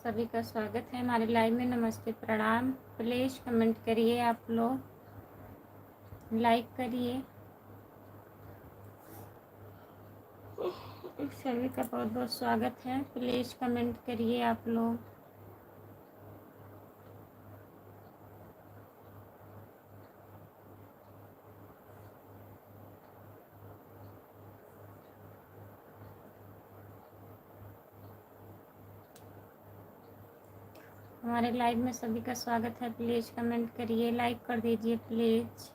सभी का स्वागत है हमारे लाइव में। नमस्ते, प्रणाम। प्लीज़ कमेंट करिए, आप लोग लाइक करिए। सभी का बहुत बहुत स्वागत है। प्लीज़ कमेंट करिए आप लोग। हमारे लाइव में सभी का स्वागत है। प्लीज़ कमेंट करिए, लाइक कर दीजिए प्लीज़।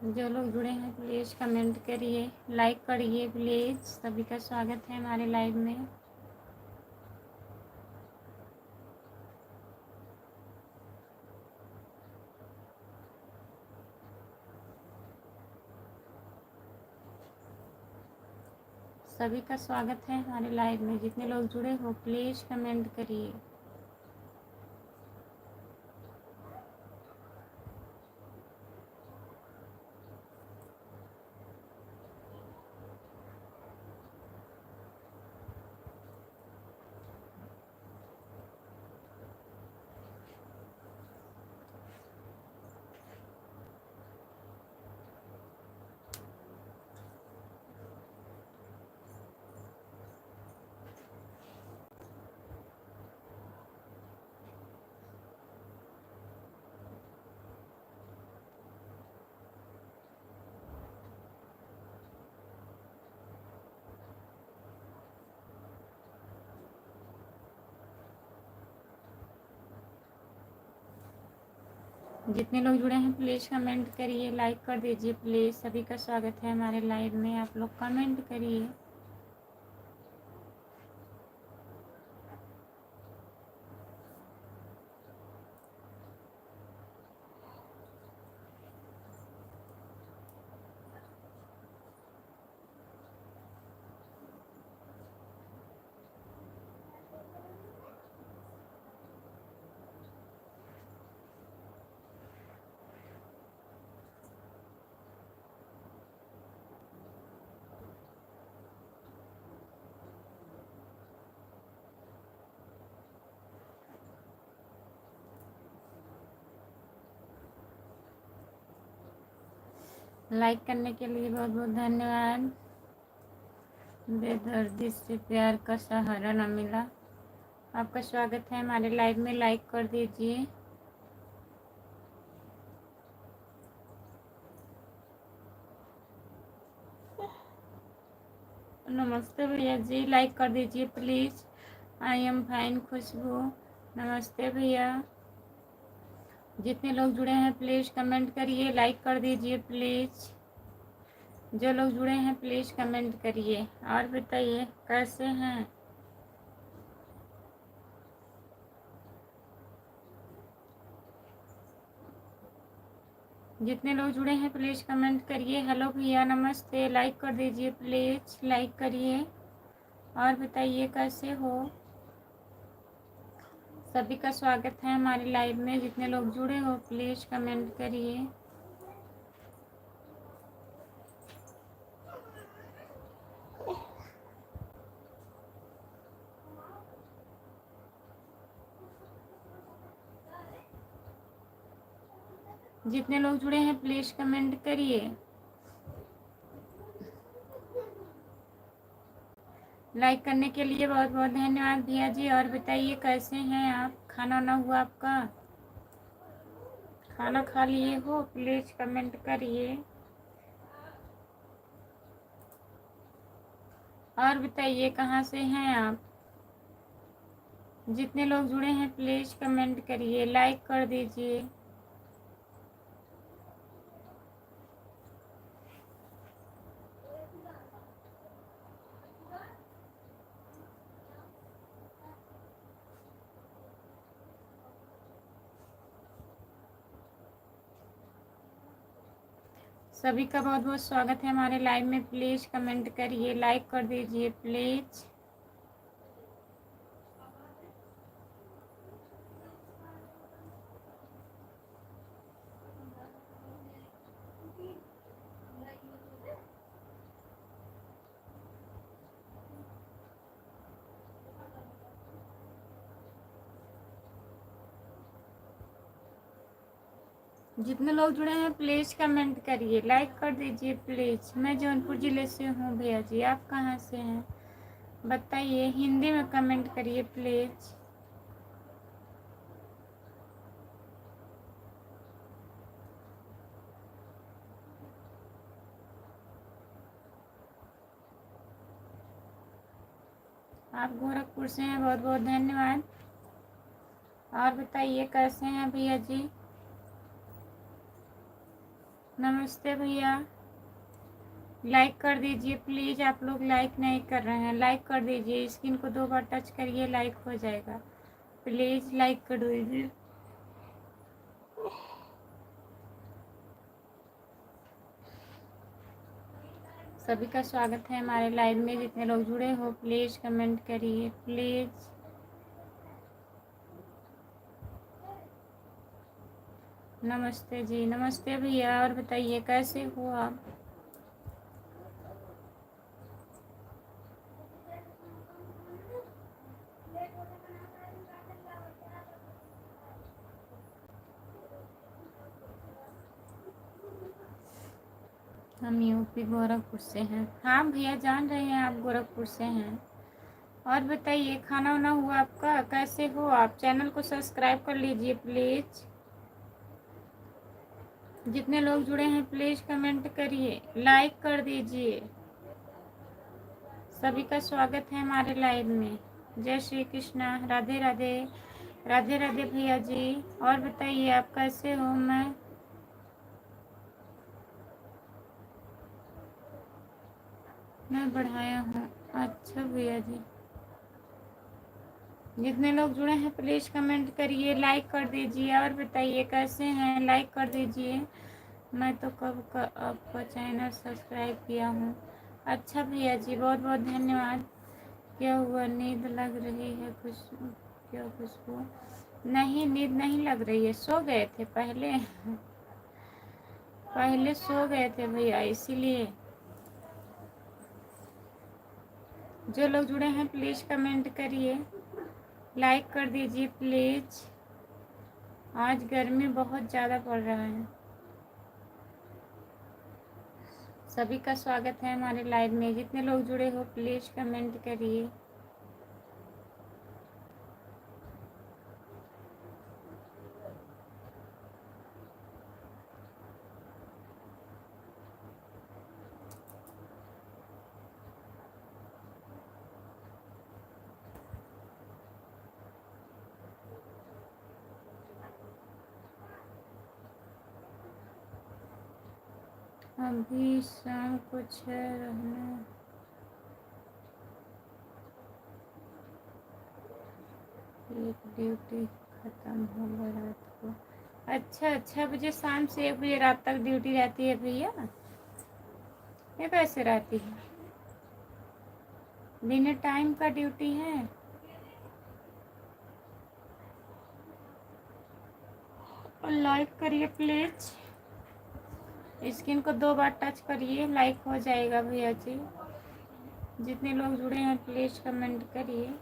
जो लोग जुड़े हैं प्लीज़ कमेंट करिए, लाइक करिए प्लीज़। सभी का स्वागत है हमारे लाइव में। सभी का स्वागत है हमारे लाइव में। जितने लोग जुड़े हो प्लीज़ कमेंट करिए। जितने लोग जुड़े हैं प्लीज़ कमेंट करिए, लाइक कर दीजिए प्लीज़। सभी का स्वागत है हमारे लाइव में। आप लोग कमेंट करिए। लाइक करने के लिए बहुत बहुत धन्यवाद। बेदर्दी से प्यार का सहारा न मिला। आपका स्वागत है हमारे लाइव में। लाइक कर दीजिए। नमस्ते भैया जी, लाइक कर दीजिए प्लीज़। आई एम फाइन खुशबू। नमस्ते भैया। जितने लोग जुड़े हैं प्लीज़ कमेंट करिए, लाइक कर दीजिए प्लीज़। जो लोग जुड़े हैं प्लीज़ कमेंट करिए और बताइए कैसे हैं। जितने लोग जुड़े हैं प्लीज़ कमेंट करिए। हेलो भैया, नमस्ते। लाइक कर दीजिए प्लीज़, लाइक करिए और बताइए कैसे हो। सभी का स्वागत है हमारे लाइव में। जितने लोग जुड़े हो प्लीज़ कमेंट करिए। जितने लोग जुड़े हैं प्लीज़ कमेंट करिए। लाइक करने के लिए बहुत बहुत धन्यवाद भैया जी। और बताइए कैसे हैं आप। खाना ना हुआ आपका? खाना खा लिए हो? प्लीज़ कमेंट करिए और बताइए कहाँ से हैं आप। जितने लोग जुड़े हैं प्लीज़ कमेंट करिए, लाइक कर दीजिए। सभी का बहुत बहुत स्वागत है हमारे लाइव में। प्लीज़ कमेंट करिए, लाइक कर दीजिए प्लीज़। जितने लोग जुड़े हैं प्लीज़ कमेंट करिए, लाइक कर दीजिए प्लीज़। मैं जौनपुर ज़िले से हूँ भैया जी, आप कहाँ से हैं बताइए, हिंदी में कमेंट करिए प्लीज़। आप गोरखपुर से हैं, बहुत बहुत धन्यवाद। और बताइए कैसे हैं भैया जी। नमस्ते भैया, लाइक कर दीजिए प्लीज़। आप लोग लाइक नहीं कर रहे हैं, लाइक कर दीजिए। स्क्रीन को 2 बार टच करिए, लाइक हो जाएगा। प्लीज़ लाइक कर दीजिए। सभी का स्वागत है हमारे लाइव में। जितने लोग जुड़े हो प्लीज़ कमेंट करिए प्लीज़। नमस्ते जी, नमस्ते भैया। और बताइए कैसे हो आप। हम यूपी गोरखपुर से हैं। हाँ भैया जान रहे हैं आप गोरखपुर से हैं। और बताइए खाना वाना हुआ आपका, कैसे हो आप। चैनल को सब्सक्राइब कर लीजिए प्लीज़। जितने लोग जुड़े हैं प्लीज़ कमेंट करिए, लाइक कर दीजिए। सभी का स्वागत है हमारे लाइव में। जय श्री कृष्णा, राधे राधे। राधे राधे भैया जी। और बताइए आप कैसे हो। मैं बढ़ाया हूँ। अच्छा भैया जी। जितने लोग जुड़े हैं प्लीज़ कमेंट करिए, लाइक कर दीजिए। और बताइए कैसे हैं, लाइक कर दीजिए। मैं तो कब का आपका चैनल सब्सक्राइब किया हूँ। अच्छा भैया जी, बहुत बहुत धन्यवाद। क्या हुआ, नींद लग रही है कुछ, क्या खुशबू। नहीं नींद नहीं लग रही है, सो गए थे पहले। पहले सो गए थे भैया, इसीलिए। जो लोग जुड़े हैं प्लीज़ कमेंट करिए, लाइक कर दीजिए प्लीज़। आज गर्मी बहुत ज़्यादा पड़ रहा है। सभी का स्वागत है हमारे लाइव में। जितने लोग जुड़े हो प्लीज़ कमेंट करिए। अभी शाम को 6 रहना। एक ड्यूटी ख़त्म हो गई रात को। अच्छा 6 बजे शाम से 1 बजे रात तक ड्यूटी रहती है भैया। ये कैसे रहती है, दिन टाइम का ड्यूटी है। और लाइक करिए प्लीज़। स्क्रीन को 2 बार टच करिए, लाइक हो जाएगा भैया जी। जितने लोग जुड़े हैं प्लीज़ कमेंट करिए।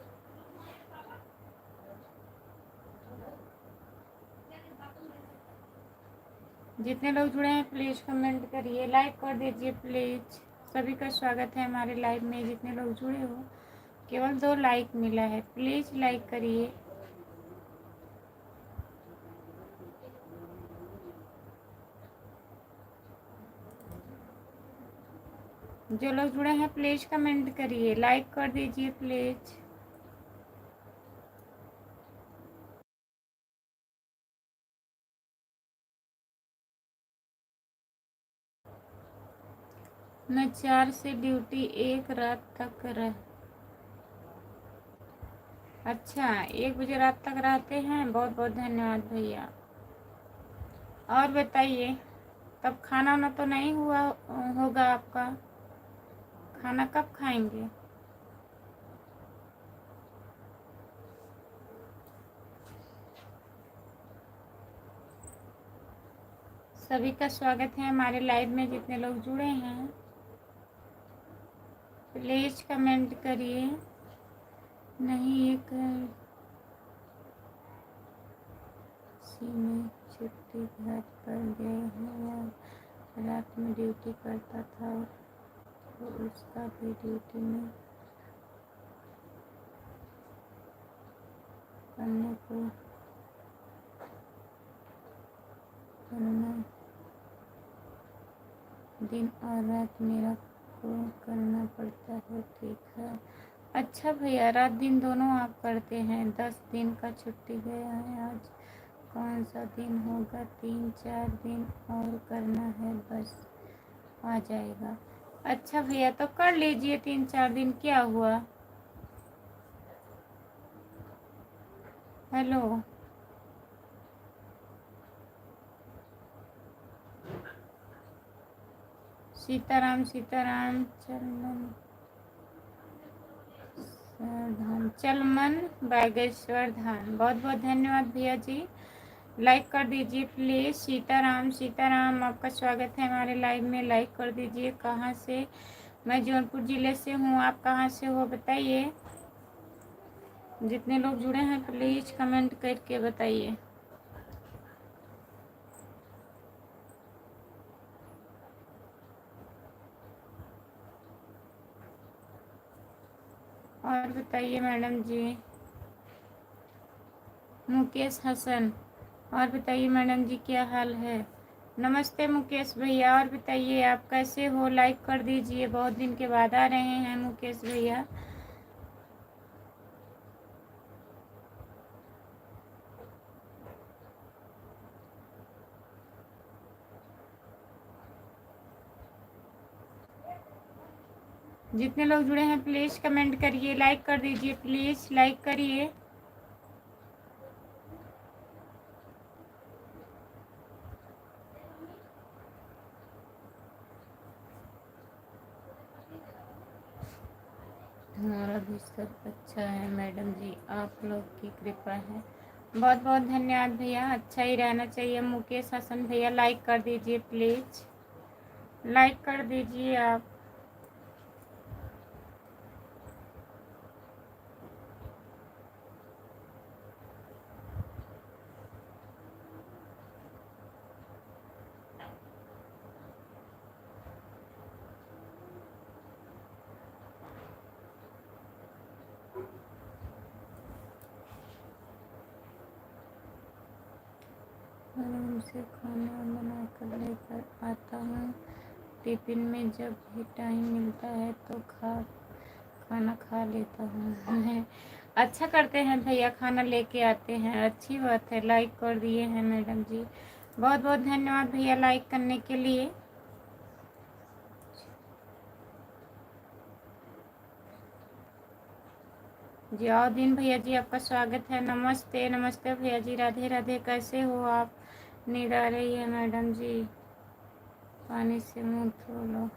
जितने लोग जुड़े हैं प्लीज़ कमेंट करिए, लाइक कर दीजिए प्लीज़। सभी का स्वागत है हमारे लाइव में। जितने लोग जुड़े हो, केवल 2 लाइक मिला है, प्लीज़ लाइक करिए। जो लोग जुड़े हैं प्लीज़ कमेंट करिए, लाइक कर दीजिए प्लीज़। मैं 4 से ड्यूटी 1 रात तक रह। अच्छा 1 बजे रात तक रहते हैं, बहुत बहुत धन्यवाद भैया। और बताइए तब खाना वाना तो नहीं हुआ होगा आपका? खाना कब खाएंगे? सभी का स्वागत है हमारे लाइव में। जितने लोग जुड़े हैं प्लीज कमेंट करिए। नहीं एक में छुट्टी घर पर गए हैं यार, रात में ड्यूटी करता था तो उसका भी ड्यूटी में करने को करना, दिन और रात मेरा को करना पड़ता है। ठीक है, अच्छा भैया, रात दिन दोनों आप करते हैं। 10 दिन का छुट्टी गया है, आज कौन सा दिन होगा? 3-4 दिन और करना है, बस आ जाएगा। अच्छा भैया, तो कर लीजिए 3-4 दिन, क्या हुआ? हेलो, सीताराम सीताराम। धाम चलमन बागेश्वर धाम, बहुत बहुत धन्यवाद भैया जी। लाइक कर दीजिए प्लीज़। सीताराम सीताराम, आपका स्वागत है हमारे लाइव में। लाइक कर दीजिए। कहाँ से? मैं जौनपुर ज़िले से हूँ। आप कहाँ से हो बताइए। जितने लोग जुड़े हैं प्लीज़ कमेंट करके बताइए। और बताइए मैडम जी। मुकेश हसन, और बताइए मैडम जी क्या हाल है? नमस्ते मुकेश भैया, और बताइए आप कैसे हो? लाइक कर दीजिए, बहुत दिन के बाद आ रहे हैं मुकेश भैया। जितने लोग जुड़े हैं प्लीज़ कमेंट करिए, लाइक कर दीजिए प्लीज़, लाइक करिए। हमारा भी सब अच्छा है मैडम जी, आप लोग की कृपा है। बहुत बहुत धन्यवाद भैया, अच्छा ही रहना चाहिए। मुकेश हसन भैया लाइक कर दीजिए प्लीज़, लाइक कर दीजिए आप। आराम से खाना बना कर लेकर आता हूँ टिफिन में, जब भी टाइम मिलता है तो खाना खा लेता हूँ। अच्छा करते हैं भैया, खाना लेके आते हैं, अच्छी बात है। लाइक कर दिए हैं मैडम जी, बहुत बहुत धन्यवाद भैया लाइक करने के लिए। जियाउद्दीन भैया जी, आपका स्वागत है। नमस्ते नमस्ते भैया जी, राधे राधे, कैसे हो आप? नींद आ रही है मैडम जी? पानी से मुंह धो लो।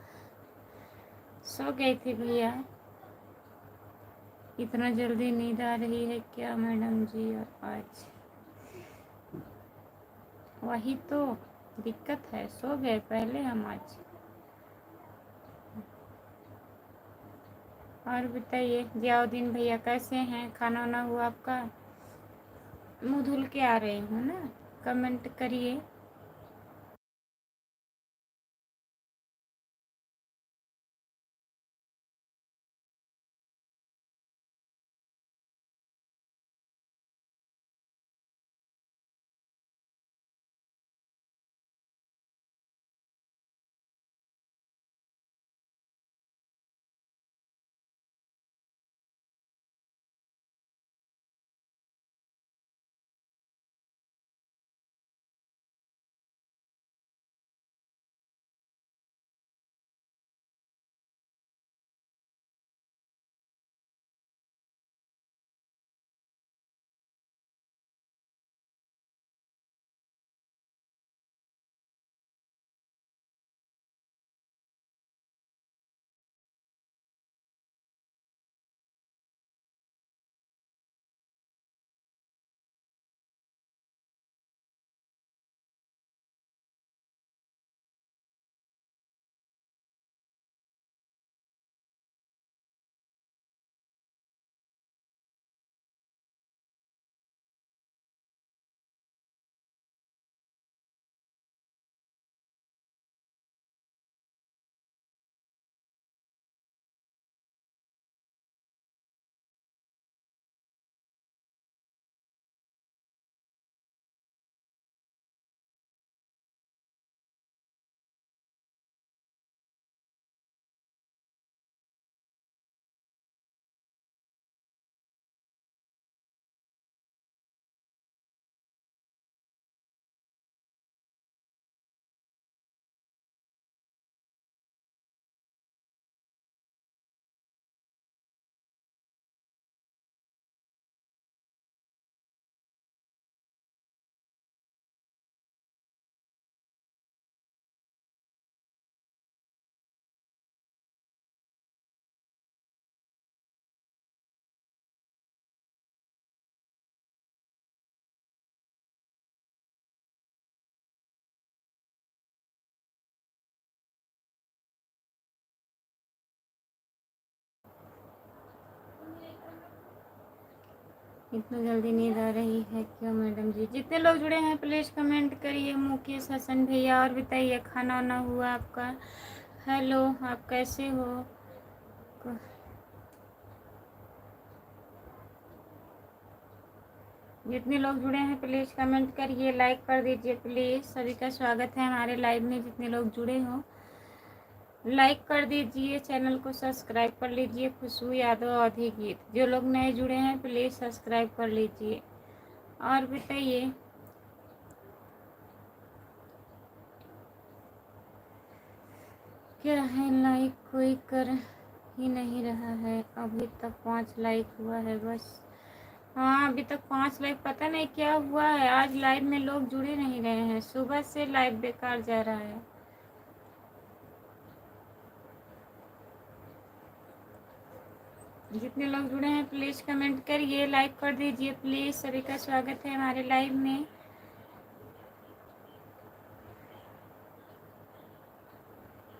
सो गई थी भैया, इतना जल्दी नींद आ रही है क्या मैडम जी? और आज वही तो दिक्कत है, सो गए पहले हम आज। और बताइए जियाउद्दीन भैया कैसे हैं? खाना वाना हुआ आपका? मुँह धुल के आ रहे हो ना? कमेंट करिए। इतना जल्दी नींद आ रही है क्यों मैडम जी? जितने लोग जुड़े हैं प्लीज़ कमेंट करिए। मुकेश हसन भैया, और बताइए खाना वाना हुआ आपका? हेलो, आप कैसे हो? जितने लोग जुड़े हैं प्लीज़ कमेंट करिए, लाइक कर दीजिए प्लीज़। सभी का स्वागत है हमारे लाइव में। जितने लोग जुड़े हो लाइक कर दीजिए, चैनल को सब्सक्राइब कर लीजिए। खुशबू यादव अवधी गीत। जो लोग नए जुड़े हैं प्लीज़ सब्सक्राइब कर लीजिए। और बताइए क्या है? लाइक कोई कर ही नहीं रहा है। अभी तक 5 लाइक हुआ है बस। हाँ, अभी तक 5 लाइक। पता नहीं क्या हुआ है, आज लाइव में लोग जुड़े नहीं रहे हैं। सुबह से लाइव बेकार जा रहा है। जितने लोग जुड़े हैं प्लीज़ कमेंट करिए, लाइक कर दीजिए प्लीज़। सभी का स्वागत है हमारे लाइव में।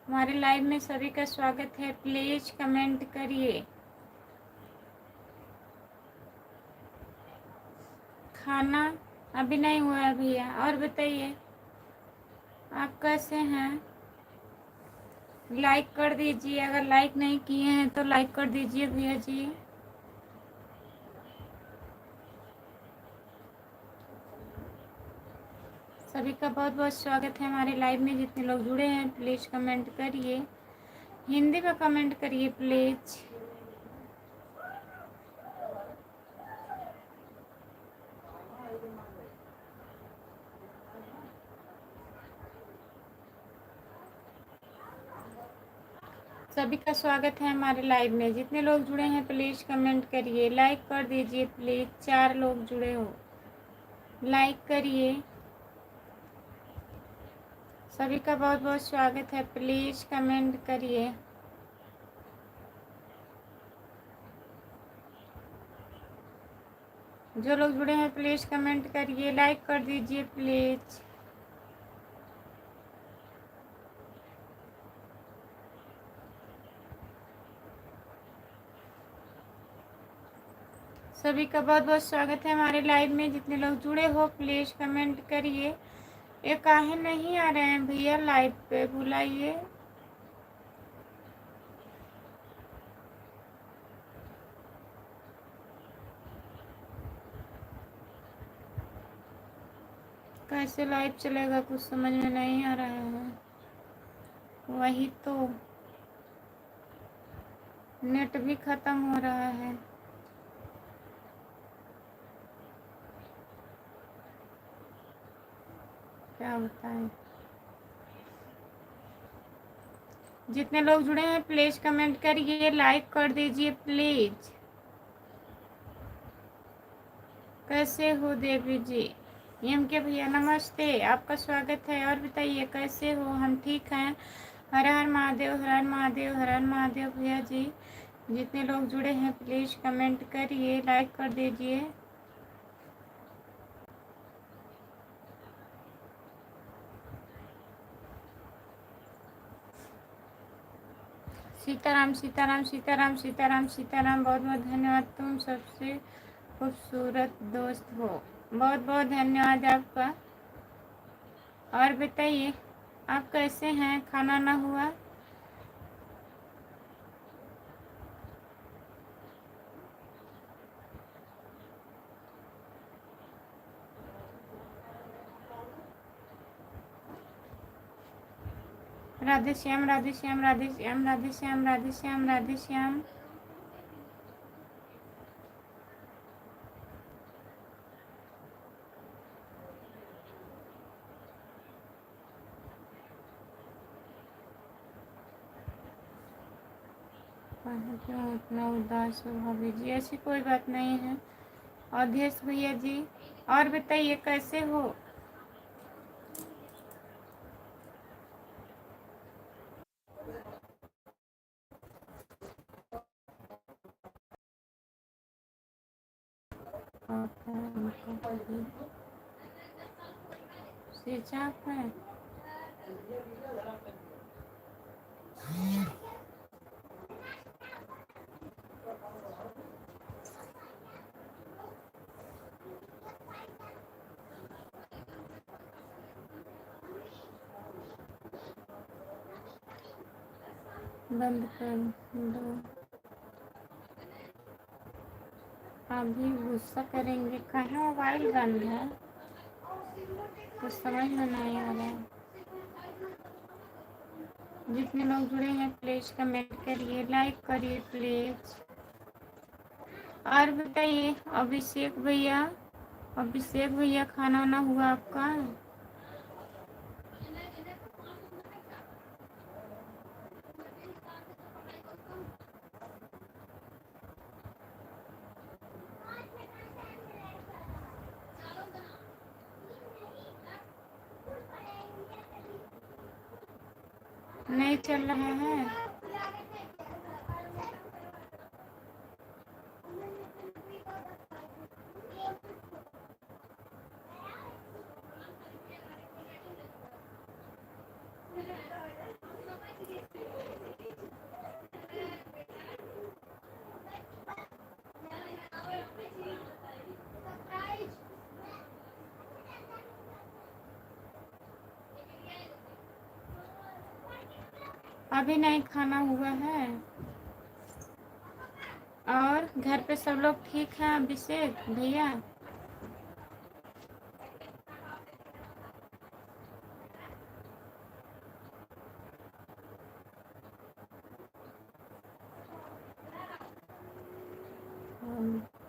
हमारे लाइव में सभी का स्वागत है, प्लीज़ कमेंट करिए। खाना अभी नहीं हुआ है भैया। और बताइए आप कैसे हैं? लाइक कर दीजिए, अगर लाइक नहीं किए हैं तो लाइक कर दीजिए भैया जी। सभी का बहुत बहुत स्वागत है हमारे लाइव में। जितने लोग जुड़े हैं प्लीज़ कमेंट करिए, हिंदी में कमेंट करिए प्लीज़। सभी का स्वागत है हमारे लाइव में। जितने लोग जुड़े हैं प्लीज़ कमेंट करिए, लाइक कर दीजिए प्लीज़। 4 लोग जुड़े हो, लाइक करिए। सभी का बहुत बहुत स्वागत है, प्लीज़ कमेंट करिए। जो लोग जुड़े हैं प्लीज़ कमेंट करिए, लाइक कर दीजिए प्लीज़। सभी का बहुत बहुत स्वागत है हमारे लाइव में। जितने लोग जुड़े हो प्लीज़ कमेंट करिए। ये काहे नहीं आ रहे हैं भैया लाइव पे? बुलाइए। कैसे लाइव चलेगा, कुछ समझ में नहीं आ रहा है। वही तो, नेट भी ख़त्म हो रहा है। क्या बताएं। जितने लोग जुड़े हैं प्लीज़ कमेंट करिए, लाइक कर दीजिए प्लीज़। कैसे हो देवी जी? एम के भैया नमस्ते, आपका स्वागत है। और बताइए कैसे हो? हम ठीक हैं। हर हर महादेव, हर हर महादेव, हर हर महादेव भैया जी। जितने लोग जुड़े हैं प्लीज़ कमेंट करिए, लाइक कर दीजिए। सीताराम सीताराम सीताराम सीताराम सीताराम। बहुत बहुत धन्यवाद, तुम सबसे खूबसूरत दोस्त हो। बहुत बहुत धन्यवाद आपका। और बताइए आप कैसे हैं? खाना ना हुआ? राधे श्याम राधे श्याम राधे श्याम राधे श्याम राधे श्याम राधे श्याम। क्यों इतना उदास हो भाभी जी? ऐसी कोई बात नहीं है। अवधेश भैया जी, और बताइए कैसे हो? स्विच ऑफ है। बंद कर दो। अभी गुस्सा करेंगे, कहाँ मोबाइल बंद है, कुछ समझ में नहीं आ रहा है। जितने लोग जुड़े हैं प्लीज कमेंट करिए, लाइक करिए प्लीज। और बताइए अभिषेक भैया खाना वाना हुआ आपका? नहीं चल रहा है? अभी नहीं खाना हुआ है। और घर पे सब लोग ठीक हैं अभिषेक भैया?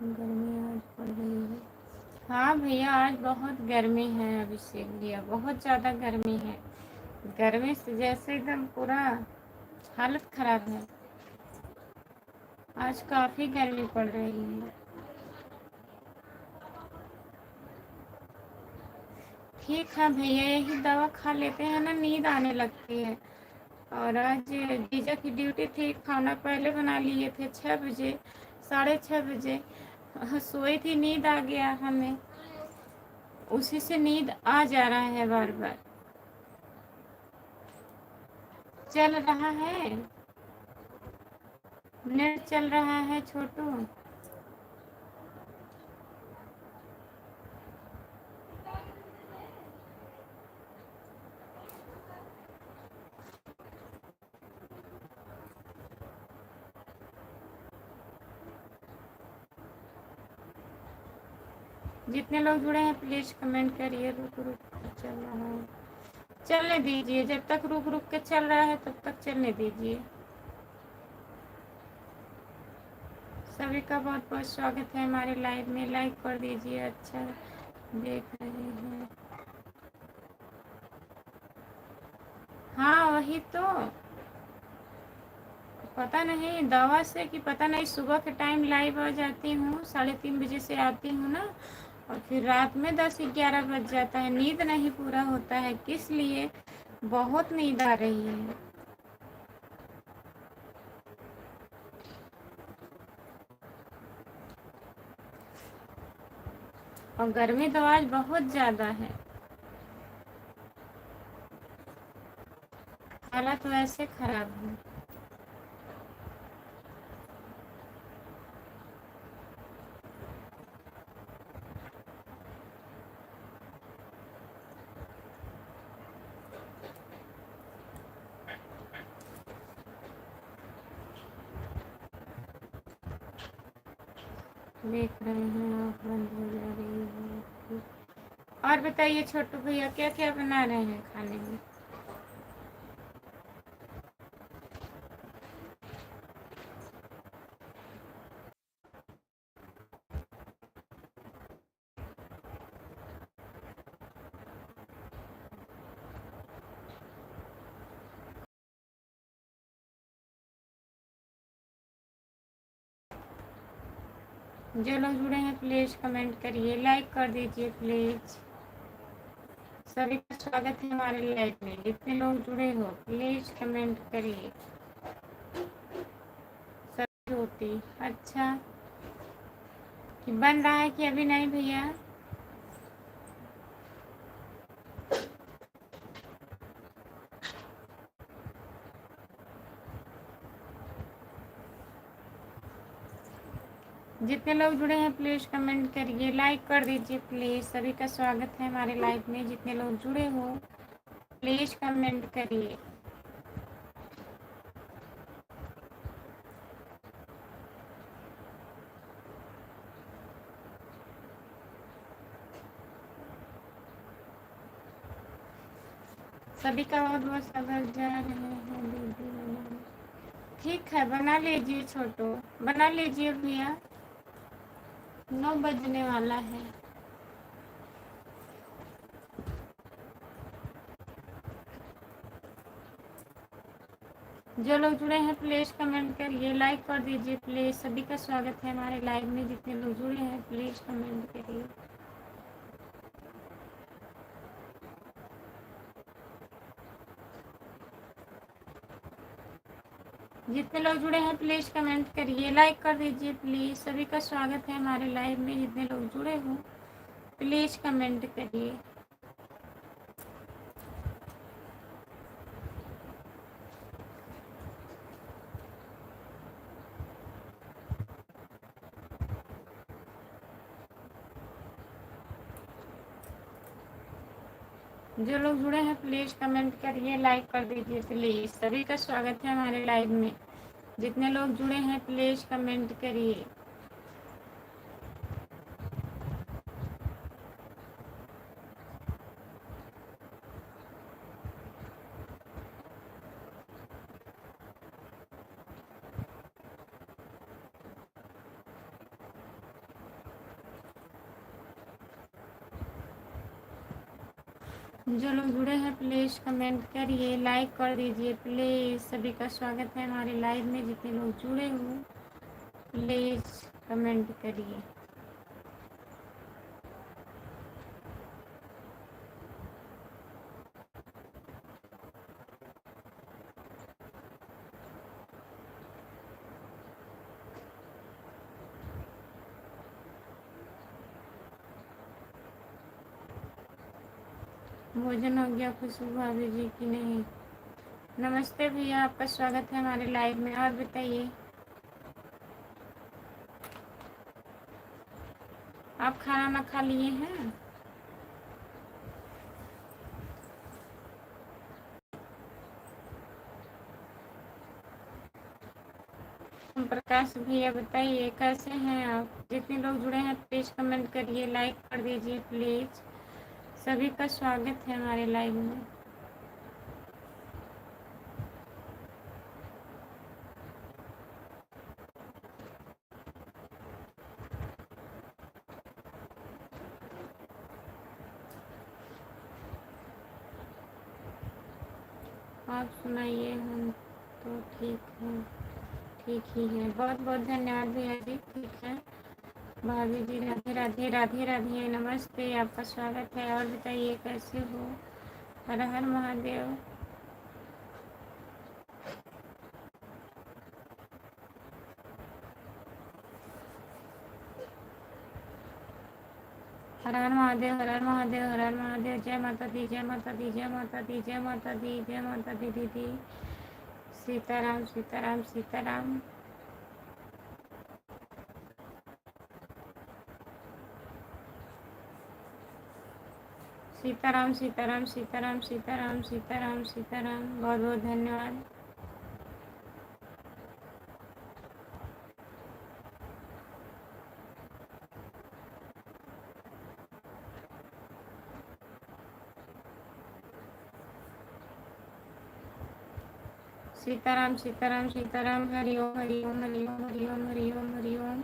गर्मी आज पड़ रही है। हाँ भैया आज बहुत गर्मी है अभिषेक भैया, बहुत ज़्यादा गर्मी है। गर्मी से जैसे एकदम पूरा हालत खराब है। आज काफ़ी गर्मी पड़ रही है। ठीक है भैया, यही दवा खा लेते हैं ना, नींद आने लगती है। और आज जीजा की ड्यूटी थी, खाना पहले बना लिए थे 6 बजे, 6:30 बजे। सोई थी, नींद आ गया हमें, उसी से नींद आ जा रहा है बार बार। चल रहा है, नेट चल रहा है छोटू? जितने लोग जुड़े हैं प्लीज कमेंट करिए। रुक रुक कर चल रहा है, चलने दीजिए, जब तक रुक रुक के चल रहा है तब तक चलने दीजिए। सभी का बहुत बहुत स्वागत है हमारे लाइव में, लाइक कर दीजिए। अच्छा देख रहे हैं। हाँ वही तो, पता नहीं दवा से कि पता नहीं, सुबह के टाइम लाइव आ जाती हूँ, 3:30 बजे से आती हूँ ना, और फिर रात में 10-11 बज जाता है, नींद नहीं पूरा होता है, किस लिए? बहुत नींद आ रही है। और गर्मी तो आज बहुत ज़्यादा है, हालत तो ऐसे खराब है। देख रहे हैं आप, बंद हो जा रही है। और बताइए छोटू भैया, क्या क्या बना रहे हैं खाने में? जो लोग जुड़े हैं प्लीज कमेंट करिए, लाइक कर दीजिए प्लीज। सभी का स्वागत है हमारे लाइव में, जितने लोग जुड़े हो प्लीज कमेंट करिए। सभी होती। अच्छा, कि बन रहा है कि अभी नहीं भैया? जितने लोग जुड़े हैं प्लीज कमेंट करिए, लाइक कर दीजिए प्लीज। सभी का स्वागत है हमारे लाइव में, जितने लोग जुड़े हो प्लीज कमेंट करिए। सभी का बहुत बहुत स्वागत। जा रहे हैं दीदी बनाने। ठीक है, बना लीजिए छोटू, बना लीजिए भैया, 9 बजने वाला है। जो लोग जुड़े हैं प्लीज कमेंट करिए, लाइक कर दीजिए प्लीज। सभी का स्वागत है हमारे लाइव में, जितने लोग जुड़े हैं प्लीज कमेंट करिए। जितने लोग जुड़े हैं प्लीज कमेंट करिए, लाइक कर दीजिए प्लीज। सभी का स्वागत है हमारे लाइव में, जितने लोग जुड़े हो प्लीज कमेंट करिए। जो लोग जुड़े हैं प्लीज कमेंट करिए, लाइक कर दीजिए प्लीज। सभी का स्वागत है हमारे लाइव में, जितने लोग जुड़े हैं प्लीज कमेंट करिए। जो लोग जुड़े हैं प्लीज कमेंट करिए, लाइक कर दीजिए प्लीज। सभी का स्वागत है हमारे लाइव में, जितने लोग जुड़े हो प्लीज कमेंट करिए। भोजन हो गया खुशबू भाभी जी की? नहीं। नमस्ते भैया, आपका स्वागत है हमारे लाइव में। और बताइए, आप खाना ना खा लिए हैं? हम प्रकाश भैया बताइए कैसे हैं आप? जितने लोग जुड़े हैं प्लीज कमेंट करिए, लाइक कर दीजिए प्लीज। सभी का स्वागत है हमारे लाइव में। आप सुनाइए, हम तो ठीक हैं, ठीक ही है। बहुत बहुत धन्यवाद भैया जी, ठीक है। भाभी जी राधे राधे राधे राधे, नमस्ते, आपका स्वागत है। और बताइए कैसे हो? हर हर महादेव। हर हर महादेव, हर हर महादेव, हर हर महादेव। जय माता दी, जय माता दी, जय माता दी, जय माता दी, जय माता दी दीदी। सीताराम सीताराम सीताराम। सीताराम सीताराम सीताराम सीताराम सीताराम सीताराम। बहुत बहुत धन्यवाद। सीताराम सीताराम सीताराम। हरि ओम हरि ओम हरि ओम हरि ओम हरि ओम हरि ओम।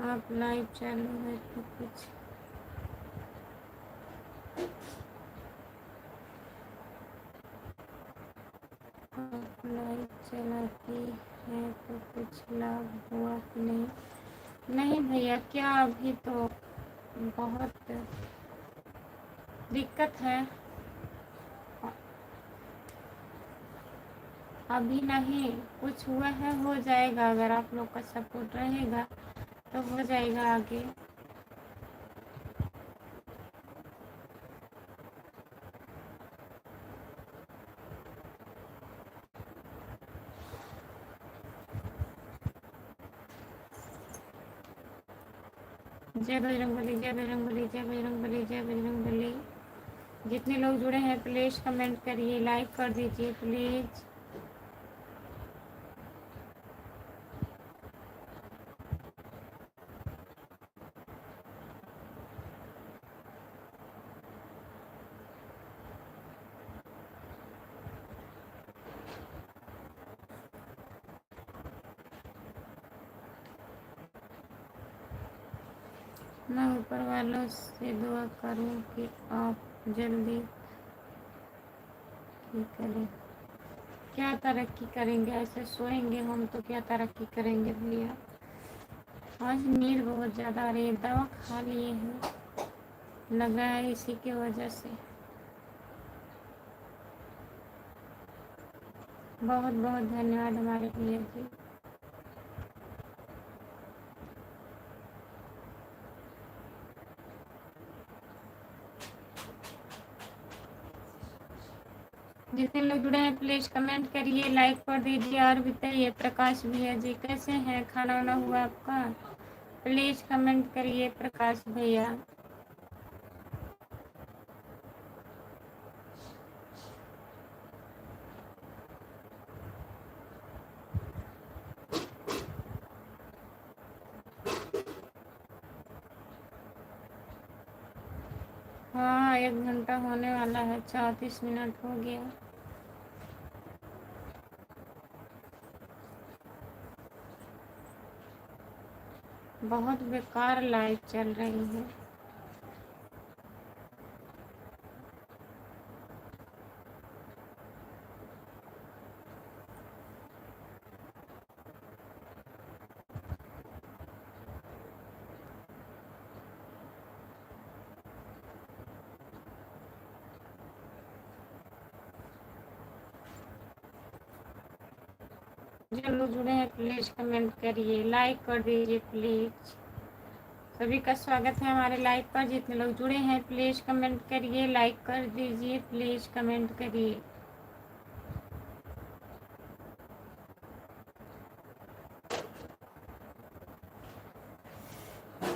आप लाइव चालू है तो कुछ आप लाइव चलाती है तो कुछ लाभ हुआ कि नहीं? नहीं भैया, क्या अभी तो बहुत दिक्कत है, अभी नहीं कुछ हुआ है। हो जाएगा, अगर आप लोग का सपोर्ट रहेगा तो हो जाएगा आगे। जय बजरंगबली, जय बजरंगबली, जय बजरंगबली, जय बजरंगबली। जितने लोग जुड़े हैं प्लीज कमेंट करिए, लाइक कर दीजिए प्लीज। मैं ऊपर वालों से दुआ करूं कि आप जल्दी की करें। क्या तरक्की करेंगे, ऐसे सोएंगे हम तो क्या तरक्की करेंगे भैया। आज नींद बहुत ज़्यादा आ रही है, दवा खा लिए हैं, लगा है इसी की वजह से। बहुत बहुत धन्यवाद हमारे भैया जी। जितने लोग जुड़े हैं प्लीज कमेंट करिए, लाइक कर दीजिए और बताइए प्रकाश भैया जी कैसे हैं, खाना वाना हुआ आपका? प्लीज कमेंट करिए प्रकाश भैया। हाँ 1 घंटा होने वाला है, 34 मिनट हो गया। बहुत बेकार लाइट चल रही है। जो लोग जुड़े हैं प्लीज कमेंट करिए, लाइक कर दीजिए प्लीज। सभी का स्वागत है हमारे लाइव पर। जितने लोग जुड़े हैं प्लीज कमेंट करिए, लाइक कर दीजिए, प्लीज कमेंट करिए।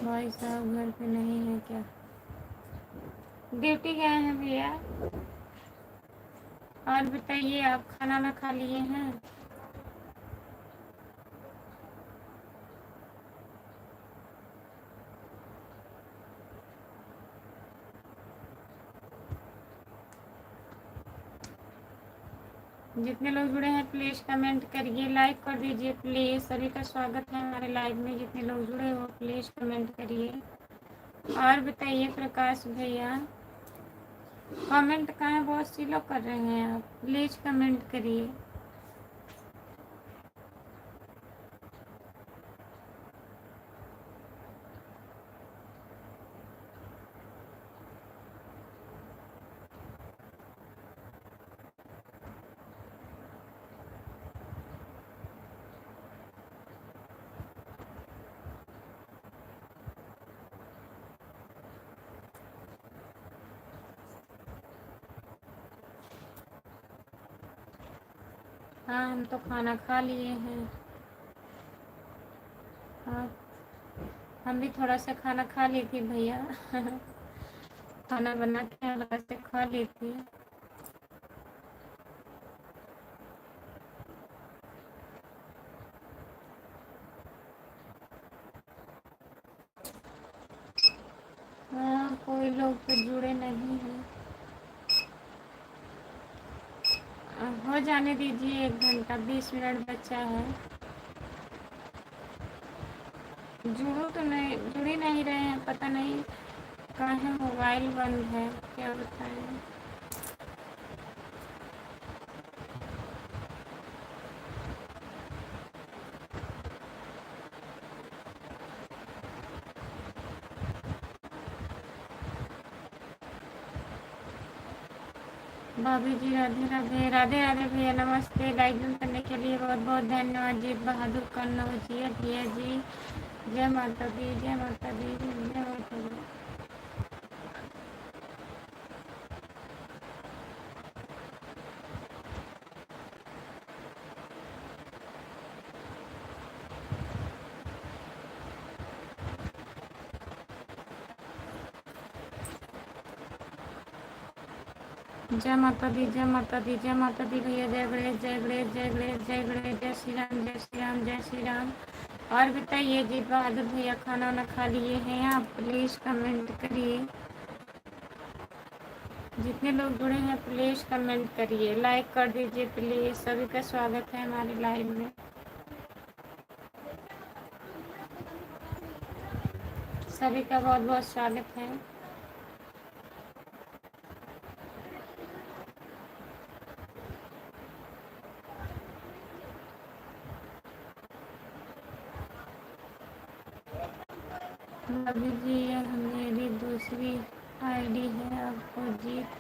भाई साहब घर पे नहीं है क्या? ड्यूटी गए हैं भैया। और बताइए आप खाना ना खा लिए हैं? जितने लोग जुड़े हैं प्लीज कमेंट करिए, लाइक कर दीजिए प्लीज। सभी का स्वागत है हमारे लाइव में। जितने लोग जुड़े हो प्लीज कमेंट करिए और बताइए प्रकाश भैया। कमेंट कहाँ बहुत सी लोग कर रहे हैं, आप प्लीज कमेंट करिए। हाँ हम तो खाना खा लिए हैं। हाँ हम भी थोड़ा सा खाना खा ली थी भैया। खाना बना के हल्का से खा ली थी। हाँ कोई लोग तो जुड़े नहीं हैं। हो जाने दीजिए, 1 घंटा 20 मिनट बचा है। जुड़ ही नहीं रहे हैं, पता नहीं कहाँ है, मोबाइल बंद है, क्या बताएं। भाभी जी राधे राधे। राधे राधे भैया नमस्ते। लाइक करने के लिए बहुत बहुत धन्यवाद। जीत बहादुर कन्नौज जी भैया जी, जय माता दी, जय माता दी, जय माता दी। जय माता दी, जय माता दी, जय माता दी भैया। जय गणेश, जय गणेश, जय गणेश, जय गणेश, जय श्री राम, जय श्री राम, जय श्री राम। और बताइए जीत बहादुर भैया खाना वाना खा लिए हैं आप? प्लीज़ कमेंट करिए। जितने लोग जुड़े हैं प्लीज़ कमेंट करिए, लाइक कर दीजिए प्लीज़। सभी का स्वागत है हमारे लाइव में। सभी का बहुत बहुत स्वागत है। भाभी जी, यह मेरी दूसरी आईडी है, आपको जीत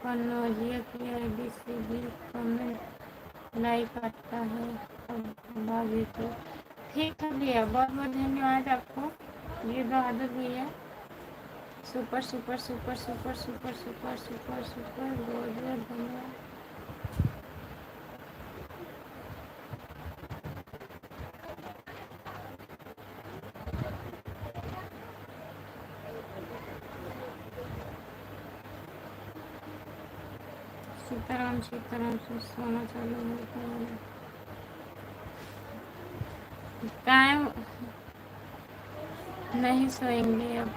कन्नौजिया की आईडी से भी कमेंट लाइक आता है। अब भाभी तो ठीक है भैया, बहुत बहुत धन्यवाद आपको, ये बहादुर भैया। Super super super super super super super super, बहुत बहुत धन्यवाद। सीताराम सीताराम से सोना चालू होता है। टाइम नहीं सोएंगे अब।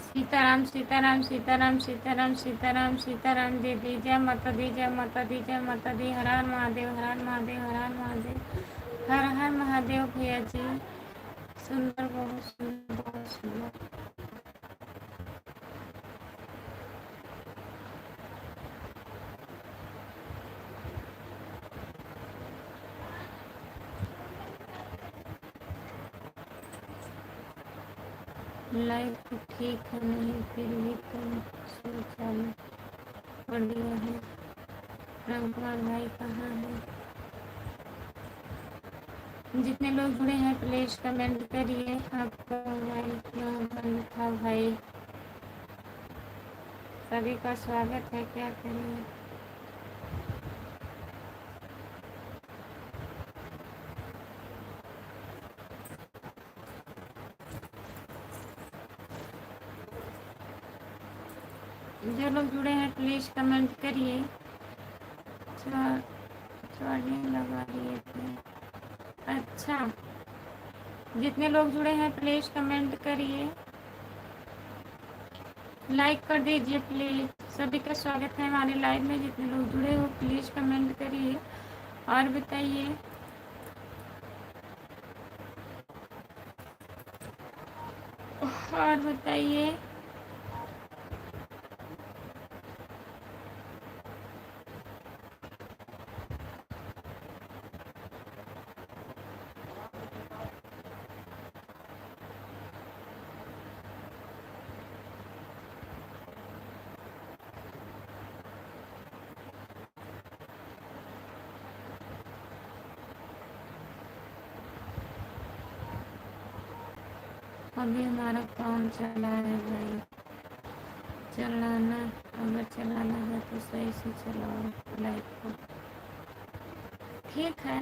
सीताराम सीताराम सीताराम सीताराम सीताराम सीताराम, दे दी जय माता दी, जय माता दी, जय माता दी। हर हर महादेव, हर हर महादेव, हर हर महादेव, हर हर महादेव भैया जी। सुंदर, बहुत सुंदर, बहुत सुंदर। लाइफ तो ठीक है, नहीं फिर भी तुम शुरू चालू कर दिया है। रामकुमार भाई कहाँ है? जितने लोग जुड़े हैं प्लीज कमेंट करिए, आपका मोबाइल क्यों बंद था भाई? सभी का स्वागत है, क्या करें। जो लोग जुड़े हैं प्लीज कमेंट करिए। चार्जिंग लगा दिए थे। अच्छा, जितने लोग जुड़े हैं प्लीज कमेंट करिए, लाइक कर दीजिए प्लीज। सभी का स्वागत है हमारे लाइव में। जितने लोग जुड़े हो प्लीज कमेंट करिए और बताइए। और बताइए। अभी हमारा काम चला है भाई, चलाना, अगर चलाना है तो सही से चलाओ लाइफ को। ठीक है,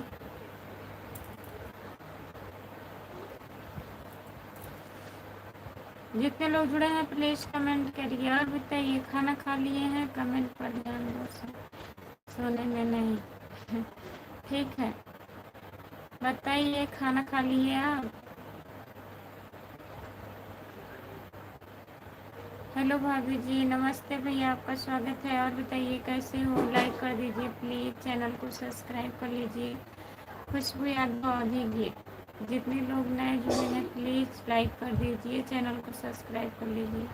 जितने लोग जुड़े हैं प्लीज कमेंट करिए और बताइए। खाना खा लिए हैं? कमेंट पर ध्यान दो, सोने में नहीं। ठीक है, बताइए खाना खा लिए आप? हेलो भाभी जी, नमस्ते भैया, आपका स्वागत है। और बताइए कैसे हो? लाइक कर दीजिए प्लीज़, चैनल को सब्सक्राइब कर लीजिए। खुशबू यादव गीत। जितने लोग नए जुड़े हैं प्लीज़ लाइक कर दीजिए, चैनल को सब्सक्राइब कर लीजिए।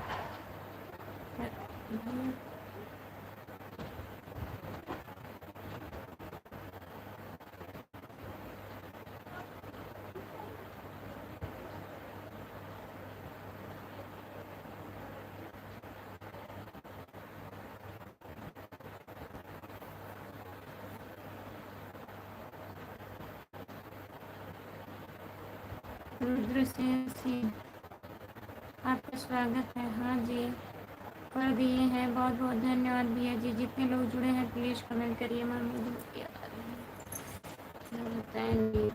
रुद्र सिंह, आपका स्वागत है। हाँ जी, कर दिए हैं, बहुत बहुत धन्यवाद भैया जी। जितने लोग जुड़े हैं प्लीज़ कमेंट करिए। महमूद बताएंगे।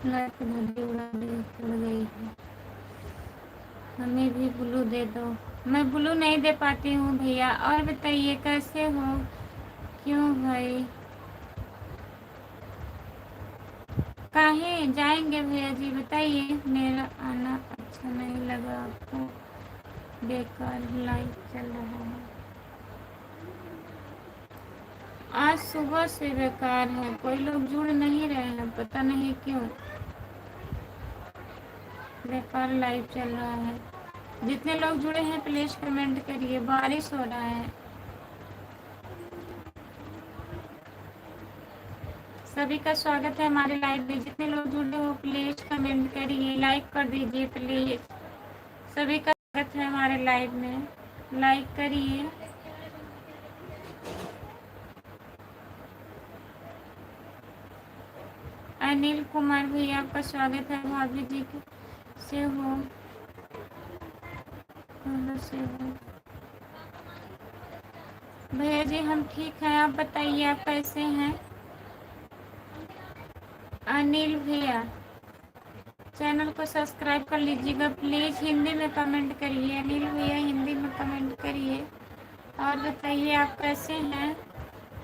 लाइट धुंधी उड़ा गई है। हमें भी ब्लू दे दो। मैं ब्लू नहीं दे पाती हूँ भैया। और बताइए कैसे हो? क्यों भाई? काहे जाएंगे भैया जी बताइए। मेरा आना अच्छा नहीं लगा आपको? बेकार लाइव चल रहा है। आज सुबह से बेकार है, कोई लोग जुड़ नहीं रहे हैं, पता नहीं क्यों। बेकार लाइव चल रहा है। जितने लोग जुड़े हैं प्लीज कमेंट करिए। बारिश हो रहा है। सभी का स्वागत है हमारे लाइव में। जितने लोग जुड़े हो प्लीज कमेंट करिए, लाइक कर दीजिए प्लीज। सभी का स्वागत है हमारे लाइव में, लाइक करिए। अनिल कुमार भैया आपका स्वागत है। भाभी जी से हो? से हो भैया जी? हम ठीक हैं, आप बताइए आप कैसे हैं? अनिल भैया चैनल को सब्सक्राइब कर लीजिएगा प्लीज़। हिंदी में कमेंट करिए अनिल भैया, हिंदी में कमेंट करिए। और बताइए आप कैसे हैं?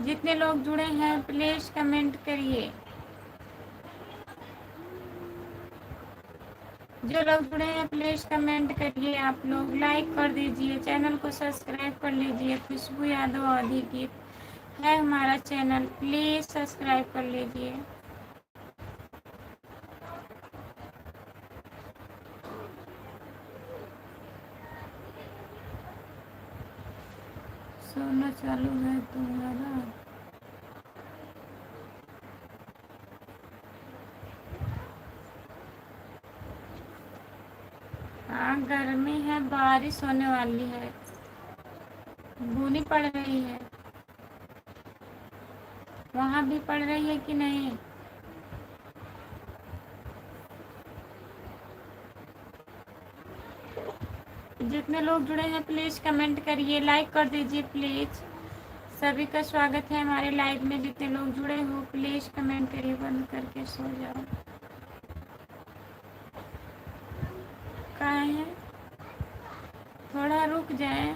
जितने लोग जुड़े हैं प्लीज़ कमेंट करिए। जो लोग जुड़े हैं प्लीज़ कमेंट करिए। आप लोग लाइक कर दीजिए, चैनल को सब्सक्राइब कर लीजिए। खुशबू यादव आदि गीत है हमारा चैनल, प्लीज़ सब्सक्राइब कर लीजिए। सोना चालू है तुम्हारा? हाँ गर्मी है, बारिश होने वाली है, बूनी पड़ रही है। वहाँ भी पड़ रही है कि नहीं? जितने लोग जुड़े हैं प्लीज़ कमेंट करिए, लाइक कर दीजिए प्लीज़। सभी का स्वागत है हमारे लाइव में। जितने लोग जुड़े हो प्लीज़ कमेंट करिए। बंद करके सो जाओ। कहाँ है? थोड़ा रुक जाए।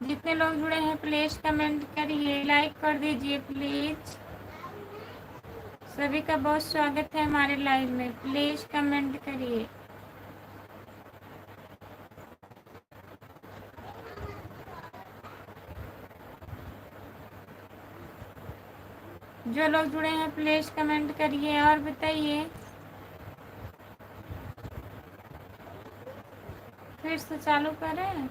जितने लोग जुड़े हैं प्लीज़ कमेंट करिए, लाइक कर दीजिए प्लीज़। सभी का बहुत स्वागत है हमारे लाइव में, प्लीज़ कमेंट करिए। जो लोग जुड़े हैं प्लीज़ कमेंट करिए। और बताइए फिर से चालू करें?